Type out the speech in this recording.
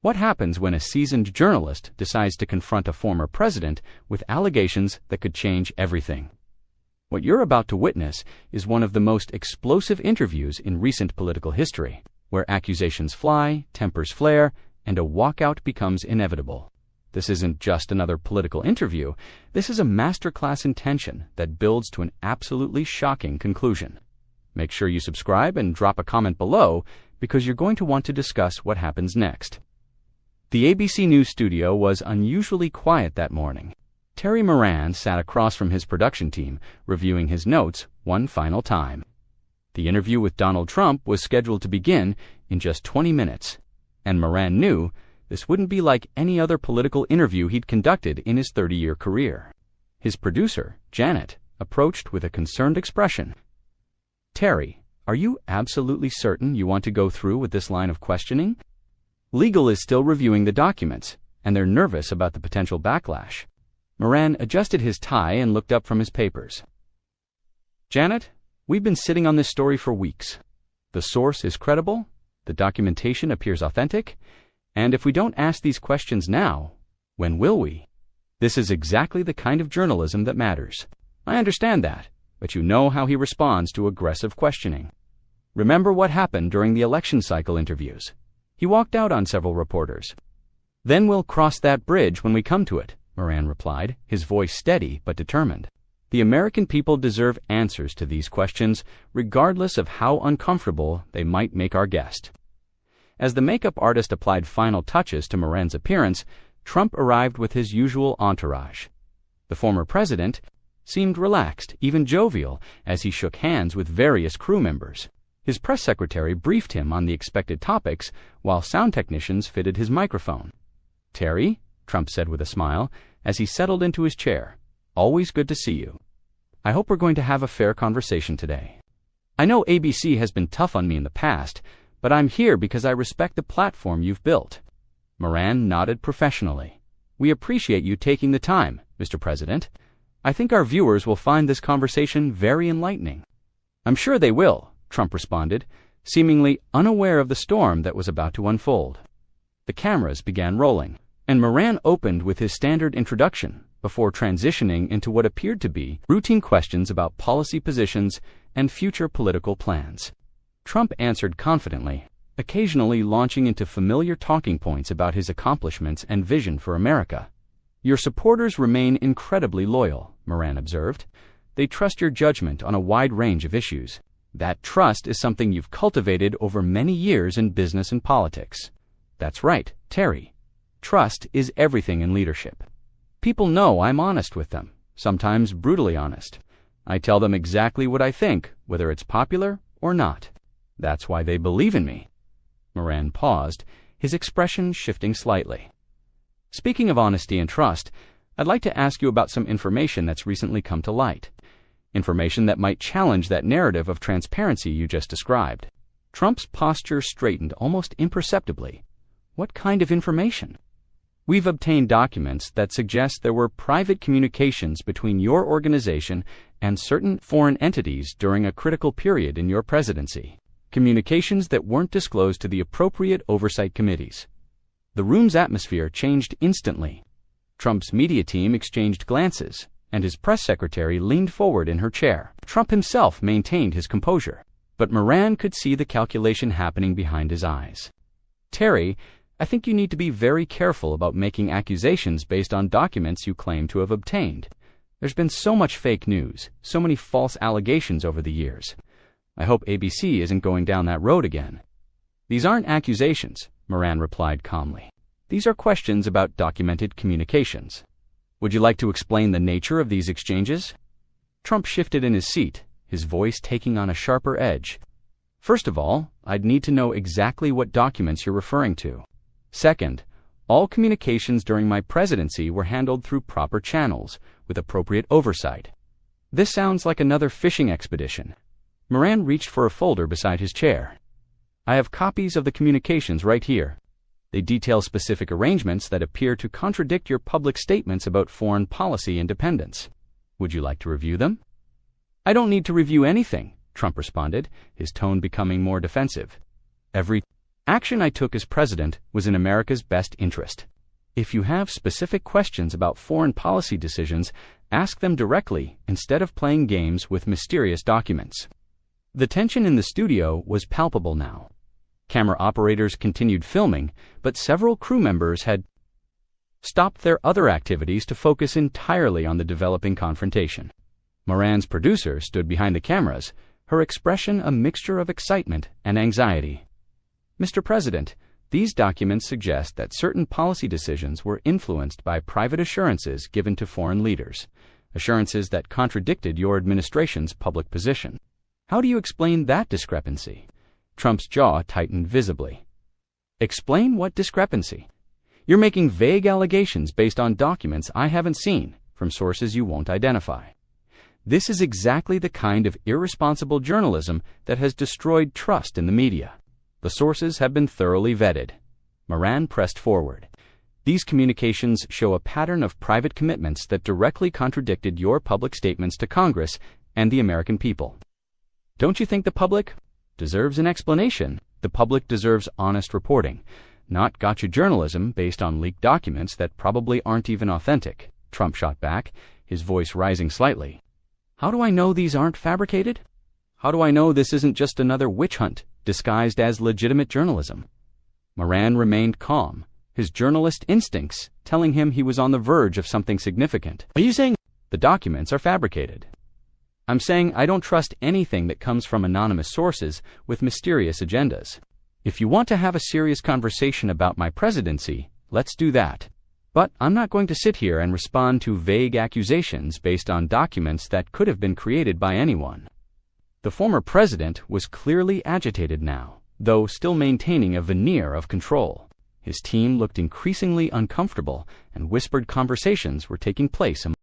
What happens when a seasoned journalist decides to confront a former president with allegations that could change everything? What you're about to witness is one of the most explosive interviews in recent political history, where accusations fly, tempers flare, and a walkout becomes inevitable. This isn't just another political interview. This is a masterclass in tension that builds to an absolutely shocking conclusion. Make sure you subscribe and drop a comment below, because you're going to want to discuss what happens next. The ABC News studio was unusually quiet that morning. Terry Moran sat across from his production team, reviewing his notes one final time. The interview with Donald Trump was scheduled to begin in just 20 minutes, and Moran knew this wouldn't be like any other political interview he'd conducted in his 30-year career. His producer, Janet, approached with a concerned expression. "Terry, are you absolutely certain you want to go through with this line of questioning? Legal is still reviewing the documents, and they're nervous about the potential backlash." Moran adjusted his tie and looked up from his papers. "Janet, we've been sitting on this story for weeks. The source is credible, the documentation appears authentic, and if we don't ask these questions now, when will we? This is exactly the kind of journalism that matters. I understand that, but you know how he responds to aggressive questioning. Remember what happened during the election cycle interviews. He walked out on several reporters. Then we'll cross that bridge when we come to it," Moran replied, his voice steady but determined. The American people deserve answers to these questions, regardless of how uncomfortable they might make our guest. As the makeup artist applied final touches to Moran's appearance, Trump arrived with his usual entourage. The former president seemed relaxed, even jovial, as he shook hands with various crew members. His press secretary briefed him on the expected topics, while sound technicians fitted his microphone. "Terry," Trump said with a smile, as he settled into his chair, "always good to see you. I hope we're going to have a fair conversation today. I know ABC has been tough on me in the past, but I'm here because I respect the platform you've built." Moran nodded professionally. "We appreciate you taking the time, Mr. President. I think our viewers will find this conversation very enlightening." "I'm sure they will," Trump responded, seemingly unaware of the storm that was about to unfold. The cameras began rolling, and Moran opened with his standard introduction before transitioning into what appeared to be routine questions about policy positions and future political plans. Trump answered confidently, occasionally launching into familiar talking points about his accomplishments and vision for America. "Your supporters remain incredibly loyal," Moran observed. "They trust your judgment on a wide range of issues. That trust is something you've cultivated over many years in business and politics." "That's right, Terry. Trust is everything in leadership. People know I'm honest with them, sometimes brutally honest. I tell them exactly what I think, whether it's popular or not. That's why they believe in me." Moran paused, his expression shifting slightly. "Speaking of honesty and trust, I'd like to ask you about some information that's recently come to light. Information that might challenge that narrative of transparency you just described." Trump's posture straightened almost imperceptibly. "What kind of information?" "We've obtained documents that suggest there were private communications between your organization and certain foreign entities during a critical period in your presidency. Communications that weren't disclosed to the appropriate oversight committees." The room's atmosphere changed instantly. Trump's media team exchanged glances, and his press secretary leaned forward in her chair. Trump himself maintained his composure, but Moran could see the calculation happening behind his eyes. "Terry, I think you need to be very careful about making accusations based on documents you claim to have obtained. There's been so much fake news, so many false allegations over the years. I hope ABC isn't going down that road again." "These aren't accusations," Moran replied calmly. "These are questions about documented communications. Would you like to explain the nature of these exchanges?" Trump shifted in his seat, his voice taking on a sharper edge. "First of all, I'd need to know exactly what documents you're referring to. Second, all communications during my presidency were handled through proper channels, with appropriate oversight. This sounds like another fishing expedition." Moran reached for a folder beside his chair. "I have copies of the communications right here. They detail specific arrangements that appear to contradict your public statements about foreign policy independence. Would you like to review them?" "I don't need to review anything," Trump responded, his tone becoming more defensive. Action I took as president was in America's best interest. If you have specific questions about foreign policy decisions, ask them directly instead of playing games with mysterious documents. The tension in the studio was palpable now. Camera operators continued filming, but several crew members had stopped their other activities to focus entirely on the developing confrontation. Moran's producer stood behind the cameras, her expression a mixture of excitement and anxiety. "Mr. President, these documents suggest that certain policy decisions were influenced by private assurances given to foreign leaders, assurances that contradicted your administration's public position. How do you explain that discrepancy?" Trump's jaw tightened visibly. "Explain what discrepancy? You're making vague allegations based on documents I haven't seen, from sources you won't identify. This is exactly the kind of irresponsible journalism that has destroyed trust in the media. The sources have been thoroughly vetted." Moran pressed forward. "These communications show a pattern of private commitments that directly contradicted your public statements to Congress and the American people. Don't you think the public deserves an explanation? The public deserves honest reporting, not gotcha journalism based on leaked documents that probably aren't even authentic," Trump shot back, his voice rising slightly. "How do I know these aren't fabricated? How do I know this isn't just another witch hunt disguised as legitimate journalism?" Moran remained calm, his journalist instincts telling him he was on the verge of something significant. "Are you saying the documents are fabricated?" "I'm saying I don't trust anything that comes from anonymous sources with mysterious agendas. If you want to have a serious conversation about my presidency, let's do that. But I'm not going to sit here and respond to vague accusations based on documents that could have been created by anyone." The former president was clearly agitated now, though still maintaining a veneer of control. His team looked increasingly uncomfortable, and whispered conversations were taking place among